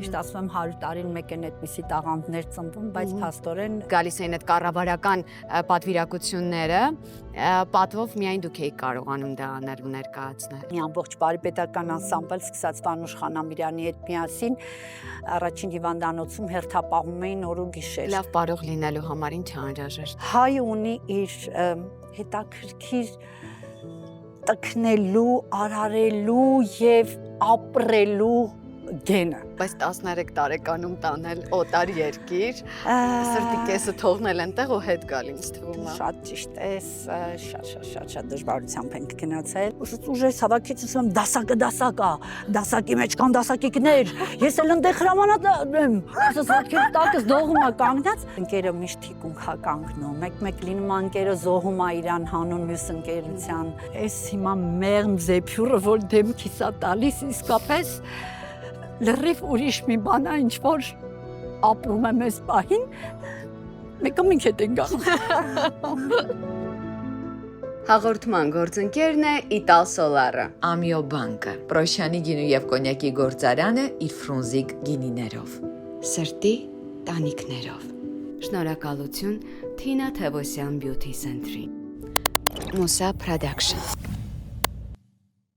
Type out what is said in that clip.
Միշտ ասում եմ 100 տարին մեկ են այդպիսի տաղանդներ ծնվում, բայց փաստորեն Գալիս էին այդ կառավարական պատվիրակությունները, պատվով միայն դուք եք կարողանում դա անել ու ներկայացնել։ մի ամբողջ բարիպետական անսամբլ սկսած Վանուշ Խանամիրյանի հետ միասին առաջին հիվանդանոցում հերթապահում էին օր ու գիշեր։ Լավ բարող լինելու համար ինչ անհրաժեշտ։ Հայ ունի իր հետաքրքիր տքնելու, արարելու եւ ապրելու գենը։ Բայց 13 տարեկանում տանել օտար երկիր, սրտի կեսը թողնել այնտեղ ու հետ գալ ինձ թվում է։ Շատ ճիշտ է, շատ դժվարությամբ ենք գնացել։ Ուժերս հավաքեցի ասում դասակի մեջ կան դասակիկներ։ Ես էլ այնտեղ հրամանատար եմ։ Ասես ոտքերի տակս դողում է կանգնած։ Ընկերը միշտ թիկունք է կանգնում։ Մեկ լինում է ընկերը զոհում է իրան հանուն մյուս ընկերության։ Այս հիմա մեղմ զեփյուրը, որ դեմքիս է տալիս, իսկապես լրիվ ուրիշ մի բան է, ինչ որ ապրում եմ այս պահին, մեկը մենք հետ ենք գանում։ Հաղորդման գործընկերն է Իտալ Սոլարը, Ամիո բանկը, Պրոշյանի գինու եւ կոնյակի գործարանը իր ֆրունզիկ գինիներով, սրտի տանիքներով։ Շնորհակալություն Թինա Թևոսյան Բյութի Սենթրին։ Musa Production